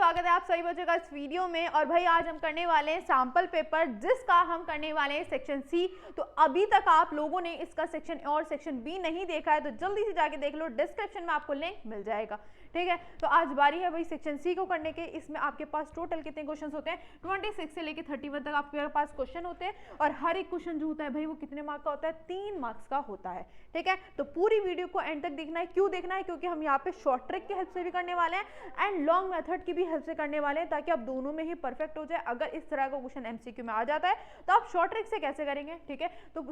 स्वागत है आप सभी बच्चों का इस वीडियो में। और भाई आज हम करने वाले हैं सैंपल पेपर, जिसका हम करने वाले हैं सेक्शन सी। तो अभी तक आप लोगों ने इसका सेक्शन ए और सेक्शन बी नहीं देखा है तो जल्दी से जाके देख लो, डिस्क्रिप्शन में आपको लिंक मिल जाएगा। ठीक है, तो आज बारी है भाई सेक्शन सी को करने के। इसमें आपके पास टोटल कितने क्वेश्चन होते हैं? 26 से लेकर 31 तक आपके पास क्वेश्चन होते हैं और हर एक क्वेश्चन जो होता है भाई वो कितने मार्क्स का होता है? 3 मार्क्स का होता है। ठीक है, तो पूरी वीडियो को एंड तक देखना है। क्यों देखना है? क्योंकि हम यहाँ पे शॉर्ट ट्रिक की हेल्प से भी करने वाले हैं एंड लॉन्ग मेथड की भी हेल्प से करने वाले हैं, ताकि आप दोनों में ही परफेक्ट हो जाए। अगर इस तरह का क्वेश्चन एमसीक्यू में आ जाता है तो आप शॉर्ट ट्रिक से कैसे करेंगे? ठीक है, तो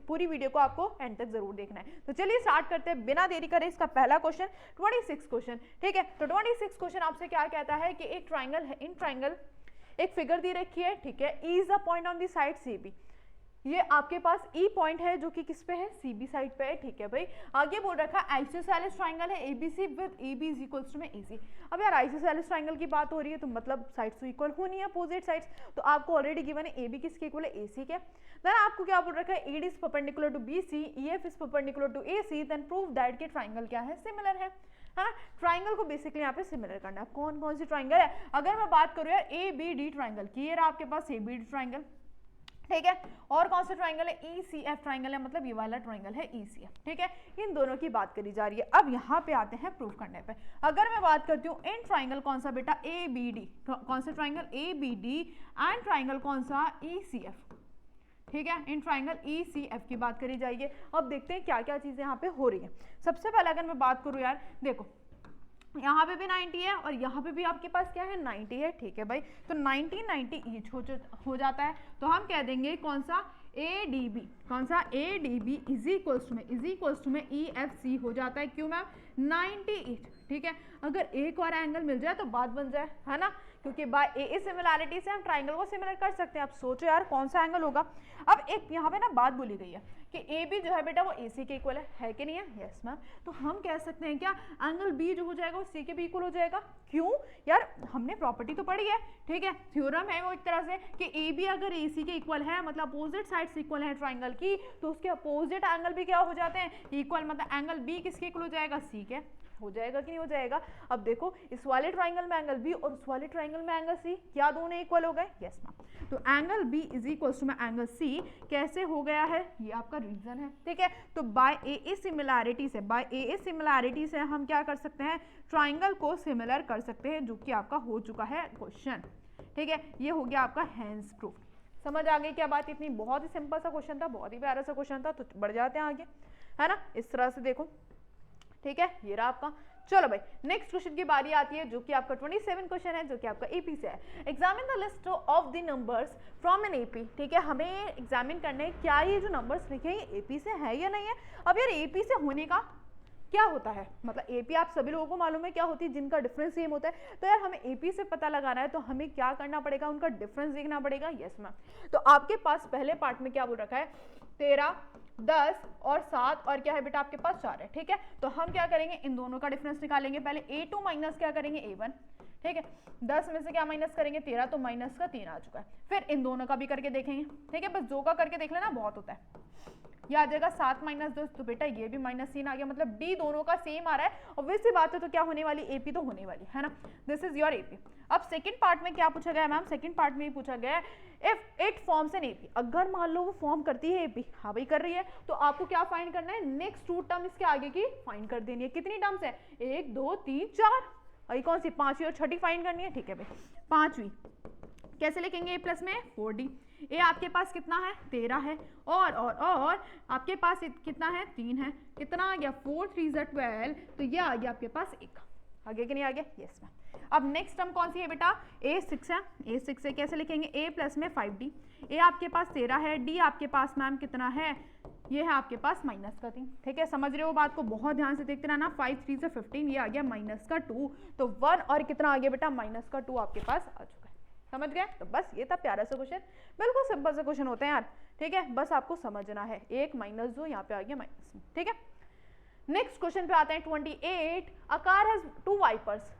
पूरी वीडियो को आपको एंड तक जरूर देखना है। तो चलिए स्टार्ट करते हैं बिना देरी करे। इसका पहला क्वेश्चन 26 क्वेश्चन। ठीक है, तो 26 क्वेश्चन आपसे क्या कहता है कि एक ट्राइंगल है, इन ट्राइंगल एक फिगर दी रखी है। ठीक है, E is the point on the side C B. ये आपके पास ई पॉइंट है जो कि किस पे है? सी बी साइड पे है। ठीक है भाई, आगे बोल रखा है आइसोसेलेस ट्राइंगल है ABC with AB is equals to में एसी। अब यार आइसोसेलेस ट्राइंगल की बात हो रही है तो मतलब साइड्स तो इक्वल होनी है, अपोजिट साइड्स। तो आपको ऑलरेडी गिवन है एबी किसके इक्वल है? एसी के। देन आपको क्या बोल रखा है? AD is perpendicular to BC, EF is perpendicular to AC, then prove that के ट्राइंगल क्या है? सिमिलर है। हाँ, ट्राइंगल को बेसिकली यहाँ पे सिमिलर करना है। कौन कौन सी ट्राइंगल है? अगर मैं बात करूँ यार ए बी डी ट्राइंगल की, ये रहा आपके पास ए बी डी ट्राइंगल। ठीक है, और कौन सा ट्राइंगल है? ई सी एफ ट्राइंगल है, मतलब ये वाला ट्राइंगल है ई सी एफ। ठीक है, इन दोनों की बात करी जा रही है। अब यहाँ पे आते हैं प्रूफ करने पे। अगर मैं बात करती हूँ इन ट्राइंगल कौन सा बेटा? A B D. कौन सा triangle? A B D. And triangle कौन सा? E C F. ठीक है, in triangle E C F की बात करी जाएगी। अब देखते हैं क्या क्या चीजें यहाँ पे हो रही है। सबसे पहले अगर मैं बात करूँ यार, देखो यहाँ पे भी 90 है और यहाँ पे भी आपके पास क्या है? 90 है। ठीक है भाई, तो 90 ईच हो जाता है। तो हम कह देंगे कौन सा? A D B. कौन सा? A D B is equals to में ई एफ सी हो जाता है। क्यों मैम? 90 ईच। ठीक है, अगर एक और एंगल मिल जाए तो बात बन जाए, है ना, क्योंकि बाय ए सिमिलैरिटी से हम ट्राइंगल को सिमिलर कर सकते हैं। अब सोचो यार कौन सा एंगल होगा। अब एक यहाँ पे ना बात बोली गई है कि ए बी जो है बेटा वो ए सी के इक्वल है कि नहीं है? Yes ma'am. तो हम कह सकते हैं क्या एंगल बी जो हो जाएगा वो सी के भी इक्वल हो जाएगा। क्यों यार? हमने प्रॉपर्टी तो पढ़ी है। ठीक है, थ्योरम है वो एक तरह से कि ए बी अगर ए सी के इक्वल है, मतलब अपोजिट साइड्स इक्वल है ट्राइंगल की, तो उसके अपोजिट एंगल भी क्या हो जाते हैं? इक्वल। मतलब एंगल बी किसके इक्वल हो जाएगा? सी के। हो जाएगा कि नहीं हो जाएगा? अब देखो इस वाले ट्राइंगल में एंगल बी और उस वाले ट्राइंगल में एंगल सी, क्या दोनों इक्वल हो गए? Yes ma'am. तो angle B is equal to में एंगल सी कैसे हो गया है? ये आपका रीजन है। ठीक है, तो बाय ए सिमिलैरिटी से हम क्या कर सकते हैं? ट्राइंगल को सिमिलर कर सकते हैं, जो कि आपका हो चुका है क्वेश्चन। ठीक है, ये हो गया आपका हैंस प्रूफ। समझ आ गई क्या बात? इतनी बहुत ही सिंपल सा क्वेश्चन था, बहुत ही प्यारा सा क्वेश्चन था। तो बढ़ जाते हैं आगे, है ना, इस तरह से देखो। ठीक है, ये रहा आपका। चलो भाई नेक्स्ट क्वेश्चन की बारी आती है, जो कि आपका 27 क्वेश्चन है, जो कि आपका एपी से है। Examine the list of the numbers from an AP. ठीक है, हमें एग्जामिन करने क्या ये जो नंबर्स लिखे हैं ये एपी से है या नहीं है। अब यार एपी से होने का क्या होता है? मतलब एपी आप सभी लोगों को मालूम है क्या होती है, जिनका डिफरेंस सेम होता है। तो यार हमें एपी से पता लगाना है तो हमें क्या करना पड़ेगा? उनका डिफरेंस देखना पड़ेगा। Yes ma'am. तो आपके पास पहले पार्ट में क्या बोल रखा है? 13, 10 और 7 और क्या है बेटा? आपके पास 4 है। ठीक है, तो हम क्या करेंगे? इन दोनों का डिफरेंस निकालेंगे। पहले a2 माइनस क्या करेंगे? a1। ठीक है, 10 में से क्या माइनस करेंगे? 13, तो माइनस का 3 आ चुका है। फिर इन दोनों का भी करके देखेंगे। ठीक है, बस 2 का करके देख लेना, बहुत होता है। ये आ जाएगा 7 माइनस 10, तो बेटा ये भी -3 आ गया। मतलब डी दोनों का सेम आ रहा है। ऑब्वियस सी बात है, तो क्या होने वाली? एपी तो होने वाली है ना। This is your AP. अब सेकंड पार्ट में क्या पूछा गया मैम? सेकंड पार्ट में पूछा गया है if it forms an AP. अगर मान लो वो फॉर्म करती है एपी, हाँ भाई कर रही है, तो आपको क्या फाइंड करना है? नेक्स्ट 2 टर्म इसके आगे की फाइंड कर देनी है। कितनी टर्म्स है? 1 2 3 4। अभी कौन सी? 5वीं और 6ठी फाइंड करनी है। ठीक है भाई, 5वीं कैसे लिखेंगे? ए प्लस में 4d। ए आपके पास कितना है? 13 है। और आपके पास कितना है? 3 है। कितना आ गया? 4 3 12। तो ये आ गया आपके पास 1। आगे कि नहीं आ गया? Yes ma'am. अब नेक्स्ट टर्म कौन सी है बेटा? a6 है। a6 है, कैसे लिखेंगे? a प्लस में 5d। ए आपके पास 13 है। डी आपके पास मैम कितना है? ये है आपके पास -3। ठीक है, समझ रहे हो बात को? बहुत ध्यान से देखते रहना। 5 3 से 15, ये आ गया -2। तो 1 और कितना आ गया बेटा? -2 आपके पास आ चुका है। समझ गए? तो बस ये था प्यारा सा क्वेश्चन, बिल्कुल सिंपल से क्वेश्चन होते हैं यार। ठीक है, बस आपको समझना है। 1 -2 यहाँ पे आ गया माइनस में। ठीक है, नेक्स्ट क्वेश्चन पे आते हैं 28। A car has 2 wipers.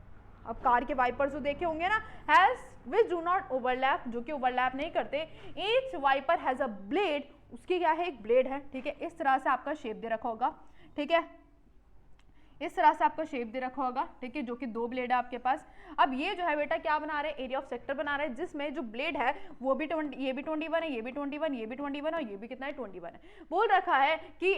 अब कार के वाइपर्स जो देखे होंगे ना, has which do not overlap, जो कि ओवरलैप नहीं करते। Each wiper has a blade, उसकी क्या है? एक ब्लेड है। ठीक है, इस तरह से आपका शेप दे रखा होगा। ठीक है, इस तरह से आपको शेप दे रखा होगा, ठीक है, जो कि 2 ब्लेड है आपके पास। अब ये जो है बेटा क्या बना रहे हैं, एरिया ऑफ सेक्टर बना रहे हैं, जिसमें जो ब्लेड है वो भी 20, ये भी 21 है, ये भी 21, ये भी 21 और ये भी कितना है 21 है। बोल रखा है कि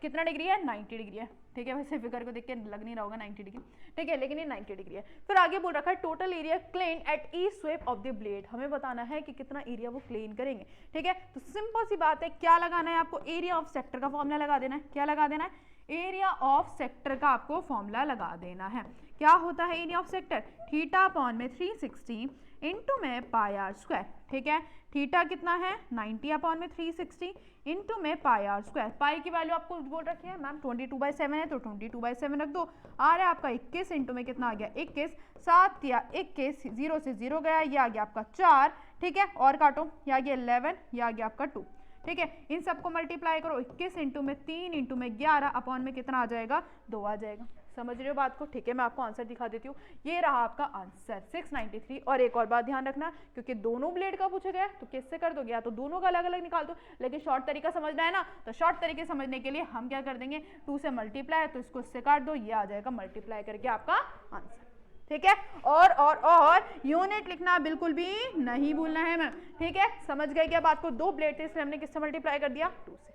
कितना डिग्री है, 90 डिग्री है, ठीक है। वैसे फिगर को देख के लग नहीं रहा होगा 90 डिग्री, ठीक है, लेकिन ये 90 डिग्री है। फिर आगे बोल रखा है total area clean at each sweep of the blade, हमें बताना है कि कितना एरिया वो क्लीन करेंगे, ठीक है। तो सिंपल सी बात है, क्या लगाना है आपको, एरिया ऑफ सेक्टर का फॉर्मूला लगा देना है। क्या लगा देना है, एरिया ऑफ सेक्टर का आपको फॉर्मूला लगा देना है। क्या होता है area of sector, theta upon में 360 इंटू में पाई आर स्क्वायर, ठीक है। थीटा कितना है 90 अपॉन में 360 इंटू में पाई आर स्क्वायर। पाई की वैल्यू आपको बोल रखी है मैम 22/7 है, तो 22/7 रख दो। आ रहा है आपका 21 इंटू में कितना आ गया 21, 7 या 21, 0 से 0 गया, ये आ गया आपका 4, ठीक है, और काटो, ये आ गया 11, ये आ गया आपका 2, ठीक है। इन सबको मल्टीप्लाई करो, 21 इंटू में 3 इंटू में 11 अपॉन में कितना आ जाएगा 2 आ जाएगा। समझ रहे हो बात को, ठीक है। मैं आपको आंसर दिखा देती हूँ, ये रहा आपका आंसर 693। और एक और बात ध्यान रखना, क्योंकि दोनों ब्लेड का पूछा गया तो किससे कर दोगे, या तो दोनों का अलग अलग निकाल दो, लेकिन शॉर्ट तरीका समझना है ना, तो शॉर्ट तरीके समझने के लिए हम क्या कर देंगे, 2 से मल्टीप्लाई, तो इसको इससे काट दो, ये आ जाएगा मल्टीप्लाई करके आपका आंसर, ठीक है। और यूनिट लिखना बिल्कुल भी नहीं भूलना है मैम, ठीक है। समझ गए क्या बात को, 2 ब्लेड थे इसलिए हमने किससे मल्टीप्लाई कर दिया 2 से,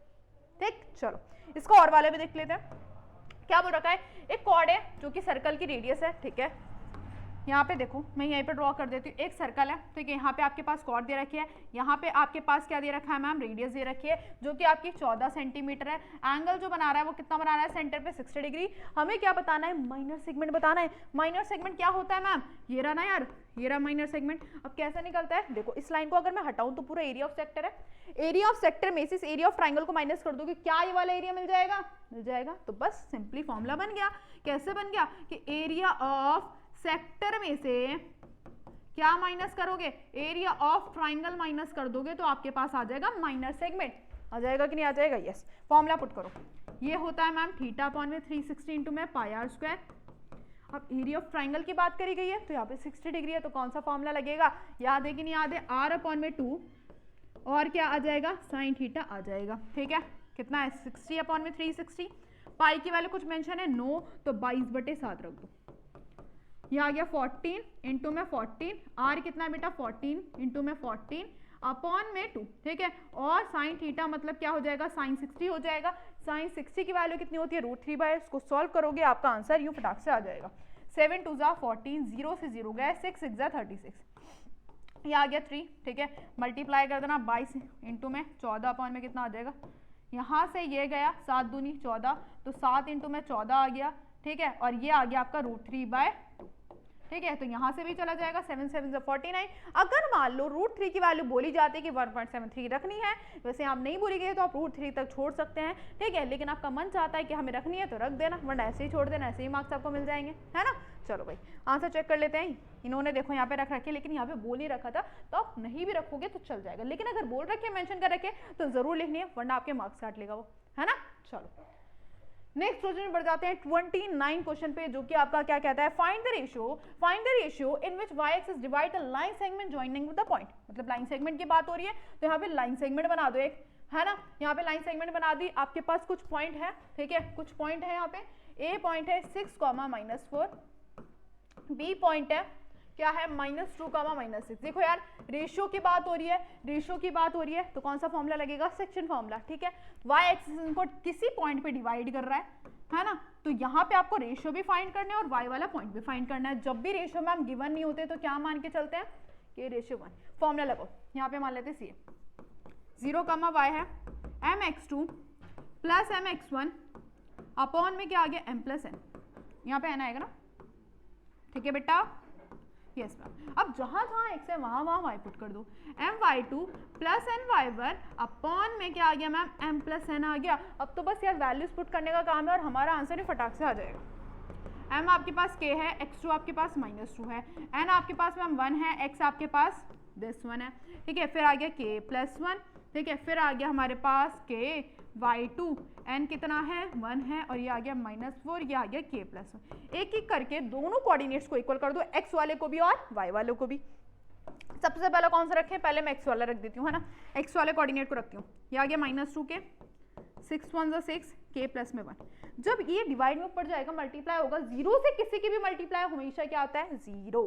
ठीक। चलो इसको और वाले भी देख लेते हैं। क्या बोल रखा है, एक कॉर्ड है जो कि सर्कल की रेडियस है, ठीक है। यहाँ पे देखो, मैं यहीं पे ड्रॉ कर देती हूँ, एक सर्कल है, ठीक है। यहाँ पे आपके पास कॉर्ड दे रखी है, यहाँ पे आपके पास क्या दे रखा है मैम, रेडियस दे रखी है, जो कि आपकी 14 सेंटीमीटर है। एंगल जो बना रहा है वो कितना बना रहा है, सेंटर पे 60 डिग्री। हमें क्या बताना है, माइनर सेगमेंट बताना है। माइनर सेगमेंट क्या होता है मैम, ये रहा ना यार, ये रहा माइनर सेगमेंट। अब कैसे निकलता है, देखो इस लाइन को अगर मैं हटाऊं तो पूरा एरिया ऑफ सेक्टर है, एरिया ऑफ सेक्टर में से इस एरिया ऑफ ट्राइंगल को माइनस कर दोगे, क्या ये वाला एरिया मिल जाएगा, मिल जाएगा। तो बस सिंपली फॉर्मूला बन गया। कैसे बन गया, कि एरिया ऑफ सेक्टर में से क्या माइनस करोगे, एरिया ऑफ ट्राइंगल माइनस कर दोगे, तो आपके पास आ जाएगा माइनर सेगमेंट। आ जाएगा कि नहीं आ जाएगा, यस। फॉर्मूला पुट करो, ये होता है मैम थीटा अपॉन में 360 इंटू में पाई आर स्क्वायर। अब एरिया ऑफ ट्राइंगल की बात करी गई है, तो यहाँ पे 60 डिग्री है, तो कौन सा फॉर्मूला लगेगा, याद है कि नहीं याद है, आर अपॉन में 2 और क्या आ जाएगा, साइन थीटा आ जाएगा, ठीक है। कितना है 60 अपॉन में 360, पाई की वैल्यू कुछ मेंशन है 9, तो 22/7 रख दो। ये आ गया 14 इंटू में 14, आर कितना है बेटा 14 इंटू में 14 अपॉन में 2, ठीक है। और साइन थीटा मतलब क्या हो जाएगा, साइन 60 हो जाएगा। साइन 60 की वैल्यू कितनी होती है, √3/, इसको सॉल्व करोगे आपका आंसर यूं फटाक से आ जाएगा। 7 2 ज़ा 14, 0 से 0 गया, 6 6 ज़ा 36, ये आ गया 3, ठीक है। मल्टीप्लाई कर देना 22 इंटू में 14 अपॉन में कितना आ जाएगा, यहाँ से ये गया 7 दूनी 14, तो 7 इंटू में 14 आ गया, ठीक है। और ये आ गया आपका √3/2, ठीक है। तो यहाँ से भी चला जाएगा, 7 7 ज़ा 49। अगर मान लो √3 की वैल्यू बोली जाती है कि 1.73 रखनी है, वैसे आप नहीं बोली गई तो आप √3 तक छोड़ सकते हैं, ठीक है। लेकिन आपका मन चाहता है कि हमें रखनी है तो रख देना, वरना ऐसे ही छोड़ देना, ऐसे ही मार्क्स आपको मिल जाएंगे, है ना। चलो भाई आंसर चेक कर लेते हैं। इन्होंने देखो यहाँ पे रख रखे, लेकिन यहाँ पे बोल नहीं रखा था, तो आप नहीं भी रखोगे तो चल जाएगा, लेकिन अगर बोल रखे मेंशन कर रखे तो जरूर लिखनी है, वरना आपके मार्क्स काट लेगा वो, है ना। चलो नेक्स्ट क्वेश्चन में बढ़ जाते हैं 29 क्वेश्चन पे, जो कि आपका क्या कहता है, find the ratio in which y axis divide the line segment joining with the point. मतलब लाइन सेगमेंट की बात हो रही है, तो यहाँ पे लाइन सेगमेंट बना दो एक, है ना। यहाँ पे लाइन सेगमेंट बना दी, आपके पास कुछ पॉइंट है, ठीक है, कुछ पॉइंट है। यहाँ पे ए पॉइंट है 6, -4, बी पॉइंट है क्या है -2, -6। देखो यार रेशियो की बात हो रही है, रेशियो की बात हो रही है, तो कौन सा फॉर्मूला लगेगा, सेक्शन फॉर्मूला, ठीक है। वाई एक्सिस इनको किसी पॉइंट पे डिवाइड कर रहा है ना, तो यहाँ पे आपको रेशियो भी फाइंड करना है और वाई वाला पॉइंट भी फाइंड करना है। जब भी रेशियो मैम गिवन नहीं होते तो क्या मान के चलते हैं कि रेशियो 1। फॉर्मूला लगाओ, यहाँ पे मान लेते हैं सी 0, y है mx2 प्लस mx1 अपॉन में क्या आ गया m+n, यहाँ पे n आएगा ना, ठीक है बेटा, यस मैम। अब जहाँ जहाँ x है वहाँ वहाँ y पुट कर दो, my2 प्लस ny1 अपॉन में क्या आ गया मैम m+n आ गया। अब तो बस यार वैल्यूज पुट करने का काम है और हमारा आंसर ही फटाक से आ जाएगा। m आपके पास k है, x2 आपके पास -2 है, n आपके पास मैम 1 है, x आपके पास this 1 है, ठीक है। फिर आ गया k+1, ठीक है। फिर आ गया हमारे पास k y2, n कितना है 1 है, और ये आ गया -4, ये आ गया k+1। एक एक करके दोनों कोऑर्डिनेट्स को इक्वल कर दो, x वाले को भी और y वाले को भी। सबसे पहले कौन सा रखें, पहले मैं x वाला रख देती हूँ, है ना। x वाले कोऑर्डिनेट को रखती हूँ, ये आ गया -2k, 6 1 ज़ा 6, k प्लस में 1। जब ये डिवाइड में ऊपर जाएगा मल्टीप्लाई होगा, 0 से किसी की भी मल्टीप्लाई हमेशा क्या आता है 0।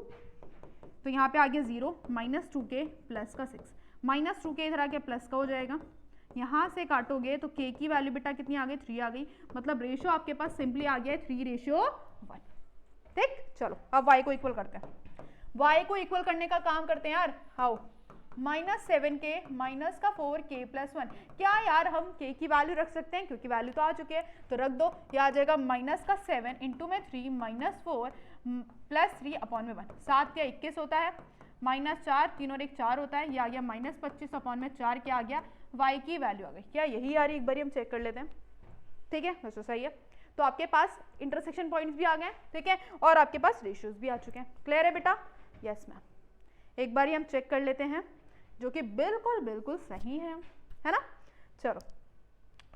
तो यहाँ पे आ गया 0 माइनस 2k प्लस का 6, माइनस 2k इधर आ गया प्लस का हो जाएगा। यहाँ से काटोगे तो k की वैल्यू बेटा कितनी आ गई 3 आ गई, मतलब रेशियो आपके पास सिंपली आ गया है 3:1। ठीक, चलो अब y को इक्वल करते हैं। y को इक्वल करने का काम करते हैं यार। हाउ, -7k माइनस का 4k प्लस 1। क्या यार हम k की वैल्यू रख सकते हैं, क्योंकि वैल्यू तो आ चुकी है, तो रख दो। यह आ जाएगा माइनस का 7 इंटू में 3 माइनस 4 प्लस 3 अपॉन में 1। 7 क्या 21 होता है, माइनस 4, 3 और 1 4 होता है। यह आ गया -25 अपॉन में 4 क्या आ गया, y की वैल्यू आ गई। क्या यही आ रही, एक बार हम चेक कर लेते हैं। ठीक है, वैसे सही है। तो आपके पास इंटरसेक्शन पॉइंट्स भी आ गए, ठीक है, और आपके पास रेशियोज भी आ चुके हैं। क्लियर है बेटा? Yes ma'am. एक बार हम चेक कर लेते हैं, जो कि बिल्कुल बिल्कुल सही है ना। चलो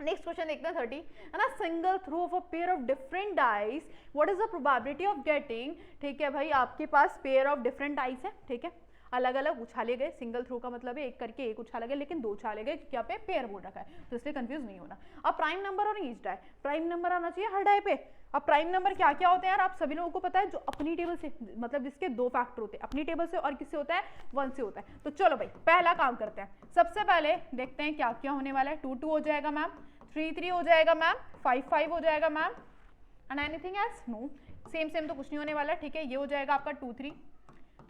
नेक्स्ट क्वेश्चन देखते हैं 30 है ना। Single through of a pair of different dice, what is the probability of getting. ठीक है भाई, आपके पास पेयर ऑफ डिफरेंट डाइस है, ठीक है, अलग अलग उछाले गए। सिंगल थ्रू का मतलब है एक करके एक उछाले गए, लेकिन 2 उछाले गए क्योंकि यहाँ पे पेयर बोल रखा है, तो इसलिए कंफ्यूज नहीं होना। अब प्राइम नंबर और ईच डाई, प्राइम नंबर आना चाहिए हर डाई पे। अब प्राइम नंबर क्या क्या होते हैं यार, आप सभी लोगों को पता है, जो अपनी टेबल से, मतलब जिसके 2 फैक्टर होते हैं, अपनी टेबल से और किससे होता है 1 से होता है। तो चलो भाई पहला काम करते हैं। सबसे पहले देखते हैं क्या क्या होने वाला है। 2 2 हो जाएगा मैम, 3 3 हो जाएगा मैम, 5 5 हो जाएगा ma'am, and anything else no. Same same तो कुछ नहीं होने वाला, ठीक है। ये हो जाएगा आपका 2 3,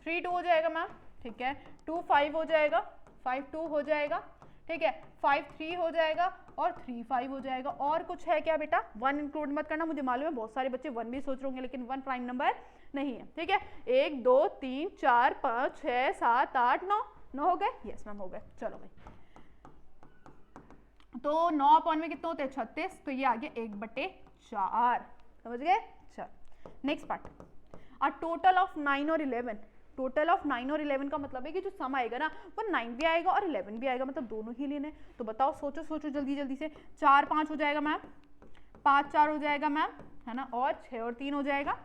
3 2 हो जाएगा मैम, ठीक है। 2 5 हो जाएगा, 5 2 हो जाएगा, ठीक है। 5 3 हो जाएगा और 3 5 हो जाएगा। और कुछ है क्या बेटा? 1 इंक्लूड मत करना, मुझे मालूम है बहुत सारे बच्चे 1 भी सोच रहे होंगे, लेकिन 1 प्राइम नंबर नहीं है, ठीक है। 1 2 3 4 5 6 7 8 9, 9 हो गए? यस मैम हो गए। चलो भाई, तो 9 अपॉन में कितने होते हैं 36, तो ये आ गया 1/4, समझ गए। चलो next part, a total of 9 और 11। टोटल ऑफ 9 और 11 का मतलब है कि जो सम आएगा ना वो 9 भी आएगा और 11 भी आएगा, मतलब दोनों ही लेने। तो बताओ, सोचो सोचो जल्दी जल्दी से। 4 5 हो जाएगा मैम, 5 4 हो जाएगा मैम, है ना, और 6 और 3 हो जाएगा,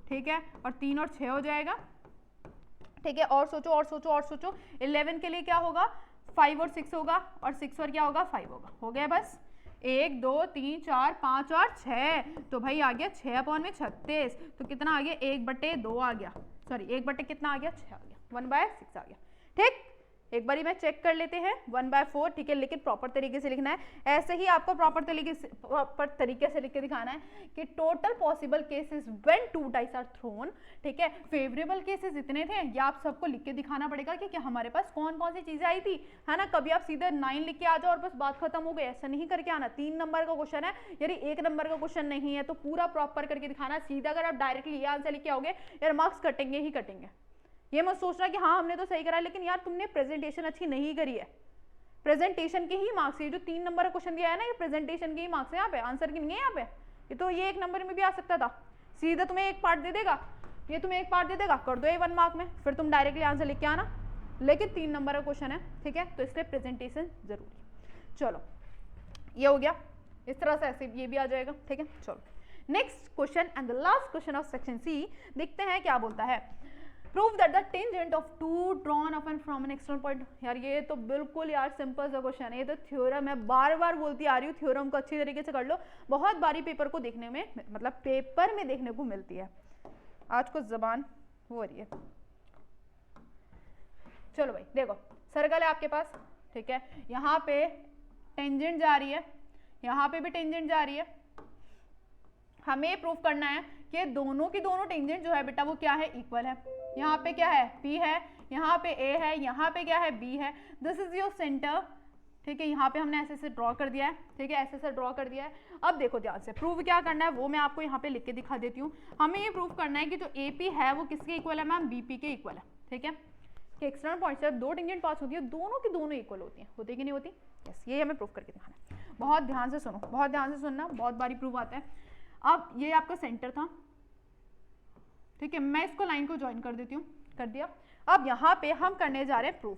ठीक है, और 3 और 6 हो जाएगा, ठीक है। और सोचो और सोचो और सोचो, 11 के लिए क्या होगा, 5 और 6 होगा, और 6 और क्या होगा 5 होगा। हो गया बस, 1 2 3 4 5 और 6, तो भाई आ गया 6 अपॉन में 36। तो कितना आ गया 1/2 आ गया, सॉरी 1 कितना आ गया 6 आ गया, 1/6 आ गया। ठीक, एक बारी मैं चेक कर लेते हैं 1/4, ठीक है, लेकिन प्रॉपर तरीके से लिखना है। ऐसे ही आपको प्रॉपर तरीके से लिख के दिखाना है कि total possible cases when 2 dice are thrown, ठीक है। फेवरेबल केसेस इतने थे, या आप सबको लिख के दिखाना पड़ेगा कि क्या हमारे पास कौन कौन सी चीजें आई थी, है ना। कभी आप सीधे 9 लिख के आ जाओ और बस बात खत्म हो गई, ऐसा नहीं करके आना। 3 नंबर का क्वेश्चन है, यानी 1 नंबर का क्वेश्चन नहीं है, तो पूरा प्रॉपर करके दिखाना। सीधा अगर आप डायरेक्टली ये आंसर लिख के आओगे, यार मार्क्स कटेंगे ही कटेंगे। ये मत सोचना कि हाँ हमने तो सही करा, लेकिन यार तुमने प्रेजेंटेशन अच्छी नहीं करी है। प्रेजेंटेशन के ही मार्क्स, ये जो 3 नंबर का क्वेश्चन दिया है ना, ये प्रेजेंटेशन के ही मार्क्स है यहाँ पे, आंसर की नहीं है यहाँ पे। ये तो ये 1 नंबर में भी आ सकता था, सीधा तुम्हें 1 पार्ट दे देगा, ये तुम्हें 1 पार्ट दे देगा, कर दो ये 1 मार्क में, फिर तुम डायरेक्टली आंसर लिख के आना। लेकिन 3 नंबर का क्वेश्चन है, ठीक है, तो इसलिए प्रेजेंटेशन जरूरी। चलो ये हो गया, इस तरह से ऐसे ये भी आ जाएगा, ठीक है। चलो next question and the last question of section C, देखते हैं क्या बोलता है। Prove that the tangent of 2 drawn upon from an external point. यार ये तो बिल्कुल यार सिंपल सा क्वेश्चन है, ये तो थ्योरम है, बार बार बोलती आ रही हूँ, थ्योरम को अच्छी तरीके से कर लो, बहुत बारी पेपर को देखने में, मतलब पेपर में देखने को मिलती है। आज कुछ जबान हो रही है। चलो भाई देखो, सर्कल है आपके पास, ठीक है, यहाँ पे टेंजेंट जा रही है, यहाँ पे भी टेंजेंट जा रही है। हमें प्रूव करना है कि दोनों की दोनों टेंजेंट जो है बेटा वो क्या है, इक्वल है। यहाँ पे क्या है P है, यहाँ पे A है, यहाँ पे क्या है B है। दिस इज योर सेंटर, ठीक है, यहाँ पे हमने ऐसे से ड्रॉ कर दिया है, ठीक है, ऐसे से ड्रॉ कर दिया है। अब देखो ध्यान से, प्रूव क्या करना है वो मैं आपको यहाँ पे लिख के दिखा देती हूँ। हमें ये प्रूव करना है कि जो AP है वो किसके इक्वल है मैम, BP के इक्वल है, ठीक है। कि एक्सटर्नल पॉइंट से 2 टेंजेंट पास होती है, दोनों की दोनों इक्वल होती है कि नहीं होती। यस, ये हमें प्रूव करके दिखाना है। बहुत ध्यान से सुनो, बहुत ध्यान से सुनना, बहुत बारी प्रूव आता है। अब ये आपका सेंटर था, ठीक है, मैं इसको लाइन को ज्वाइन कर देती हूँ, कर दिया। अब यहाँ पे हम करने जा रहे हैं प्रूफ,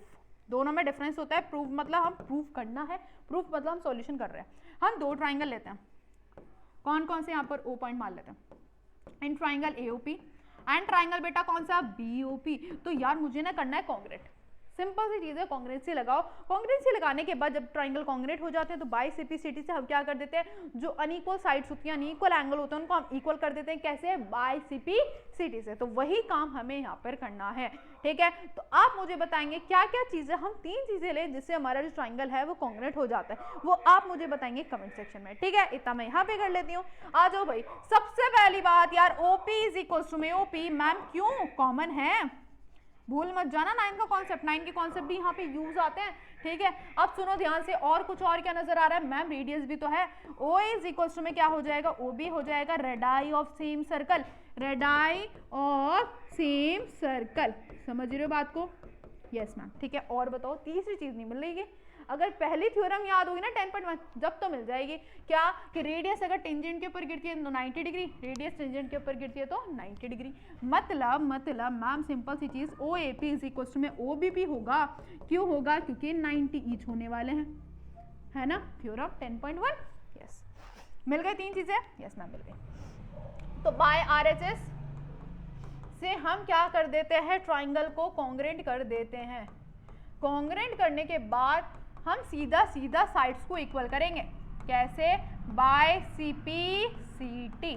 दोनों में डिफरेंस होता है। प्रूफ मतलब हम प्रूफ करना है, प्रूफ मतलब हम सॉल्यूशन कर रहे हैं। हम 2 ट्राइंगल लेते हैं, कौन कौन से यहाँ पर O पॉइंट मान लेते हैं, in triangle AOP and triangle बेटा कौन सा BOP। तो यार मुझे ना करना है कॉन्ग्रेट, सिंपल सी चीज है, कॉन्ग्रुएंसी लगाओ। कॉन्ग्रुएंसी लगाने के बाद जब ट्राइंगल कॉन्ग्रुएंट हो जाते हैं तो बाई सीपीसीटी से हम क्या कर देते हैं, जो अनइक्वल साइड्स होती हैं, अनइक्वल एंगल होते हैं, उनको हम इक्वल कर देते हैं। कैसे? बाई सीपीसीटी से। तो वही काम हमें यहाँ पर करना है, ठीक है। तो आप मुझे बताएंगे क्या क्या चीजें, हम 3 चीजें लें जिससे हमारा जो ट्राइंगल है वो कॉन्ग्रुएंट हो जाता है, वो आप मुझे बताएंगे कमेंट सेक्शन में, ठीक है। इतना मैं यहाँ पे कर लेती हूँ। आ जाओ भाई, सबसे पहली बात यार, OP is equal to OP. Ma'am क्यों? कॉमन है, भूल मत जाना 9 का कॉन्सेप्ट, 9 के कॉन्सेप्ट भी यहाँ पे यूज आते हैं, ठीक है। अब सुनो ध्यान से, और कुछ और क्या नजर आ रहा है? मैम रेडियस भी तो है। ओ इज इक्वल टू में क्या हो जाएगा? ओ बी हो जाएगा radii of same circle, radii of same circle. समझ रहे हो बात को? यस मैम, ठीक है। और बताओ, तीसरी चीज नहीं मिल रही। अगर पहली थ्योरम याद होगी ना 10.1, जब तो मिल जाएगी क्या कि रेडियस अगर टेंजेंट के ऊपर गिरती है तो 90 डिग्री, रेडियस टेंजेंट के ऊपर गिरती है तो 90 डिग्री। मतलब मैम सिंपल सी चीज, O A P is equal to में ओ बी भी होगा। क्यों होगा? क्योंकि 90 ईच होने वाले हैं, है ना। Theorem 10.1, yes. मिल गई 3 चीजें? यस मैम, मिल गई। तो बाय आरएचएस से हम क्या कर देते हैं, ट्राइंगल को कॉन्ग्रुएंट कर देते हैं। कॉन्ग्रुएंट करने के बाद हम सीधा सीधा साइड्स को इक्वल करेंगे। कैसे? By CPCT.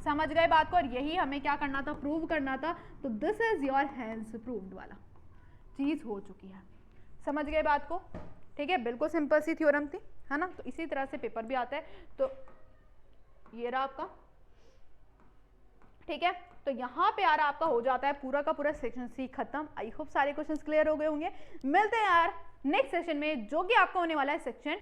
समझ गए बात को? और यही हमें क्या करना था, प्रूव करना था। तो this is your hence proved वाला चीज हो चुकी है। समझ गए बात को? ठीक है, बिल्कुल सिंपल सी थ्योरम थी, है ना। तो इसी तरह से पेपर भी आता है। तो ये रहा आपका, ठीक है। तो यहाँ पे यार आपका हो जाता है पूरा का पूरा सेक्शन सी खत्म। आई होप सारे क्वेश्चंस क्लियर हो गए होंगे। मिलते हैं यार नेक्स्ट सेशन में, जो कि आपका होने वाला है सेक्शन